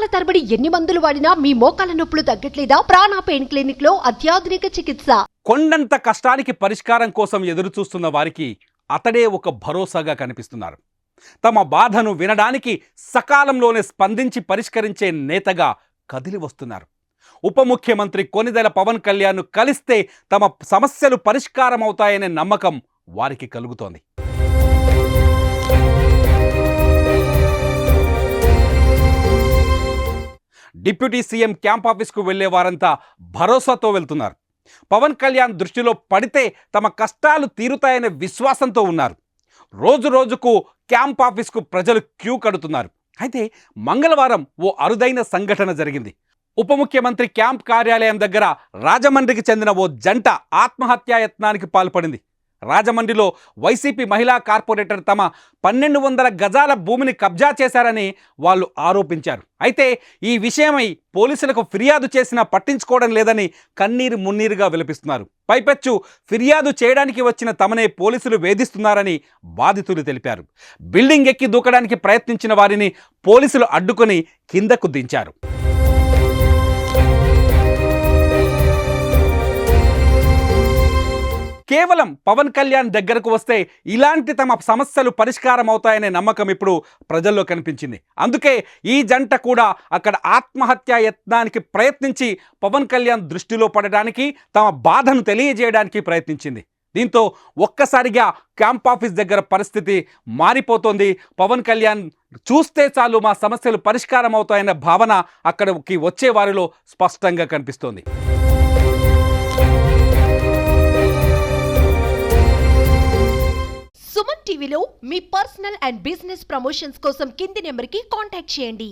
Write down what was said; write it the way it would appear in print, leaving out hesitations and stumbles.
సంవత్సరాల తరబడి ఎన్ని మందులు వాడినా మీ మోకాల నొప్పులు తగ్గట్లేదా? ప్రాణ పెయిన్ క్లినిక్ లో అత్యాధునిక చికిత్స. కొండంత కష్టానికి పరిష్కారం కోసం ఎదురు చూస్తున్న వారికి అతడే ఒక భరోసాగా కనిపిస్తున్నారు. తమ బాధను వినడానికి సకాలంలోనే స్పందించి పరిష్కరించే నేతగా కదిలి వస్తున్నారు. ఉప ముఖ్యమంత్రి కొనిదెల పవన్ కళ్యాణ్ను కలిస్తే తమ సమస్యలు పరిష్కారం అవుతాయనే నమ్మకం వారికి కలుగుతోంది. డిప్యూటీ సీఎం క్యాంప్ ఆఫీస్కు వెళ్లే వారంతా భరోసాతో వెళ్తున్నారు. పవన్ కళ్యాణ్ దృష్టిలో పడితే తమ కష్టాలు తీరుతాయనే విశ్వాసంతో ఉన్నారు. రోజు రోజుకు క్యాంప్ ఆఫీస్కు ప్రజలు క్యూ కడుతున్నారు. అయితే మంగళవారం ఓ అరుదైన సంఘటన జరిగింది. ఉప ముఖ్యమంత్రి క్యాంప్ కార్యాలయం దగ్గర రాజమండ్రికి చెందిన ఓ జంట ఆత్మహత్యాయత్నానికి పాల్పడింది. రాజమండ్రిలో వైసీపీ మహిళా కార్పొరేటర్ తమ 1200 గజాల భూమిని కబ్జా చేశారని వాళ్ళు ఆరోపించారు. అయితే ఈ విషయమై పోలీసులకు ఫిర్యాదు చేసినా పట్టించుకోవడం లేదని కన్నీరు మున్నీరుగా విలపిస్తున్నారు. పైపెచ్చు ఫిర్యాదు చేయడానికి వచ్చిన తమనే పోలీసులు వేధిస్తున్నారని బాధితులు తెలిపారు. బిల్డింగ్ ఎక్కి దూకడానికి ప్రయత్నించిన వారిని పోలీసులు అడ్డుకొని కిందకు దించారు. కేవలం పవన్ కళ్యాణ్ దగ్గరకు వస్తే ఇలాంటి తమ సమస్యలు పరిష్కారం అవుతాయనే నమ్మకం ఇప్పుడు ప్రజల్లో కనిపించింది. అందుకే ఈ జంట కూడా అక్కడ ఆత్మహత్యా యత్నానికి ప్రయత్నించి పవన్ కళ్యాణ్ దృష్టిలో పడడానికి, తమ బాధను తెలియజేయడానికి ప్రయత్నించింది. దీంతో ఒక్కసారిగా క్యాంప్ ఆఫీస్ దగ్గర పరిస్థితి మారిపోతోంది. పవన్ కళ్యాణ్ చూస్తే చాలు మా సమస్యలు పరిష్కారం అవుతాయన్న భావన అక్కడికి వచ్చే వారిలో స్పష్టంగా కనిపిస్తోంది. సుమన్ టీవీలో మీ పర్సనల్ అండ్ బిజినెస్ ప్రమోషన్స్ కోసం కింది నెంబర్కి కాంటాక్ట్ చేయండి.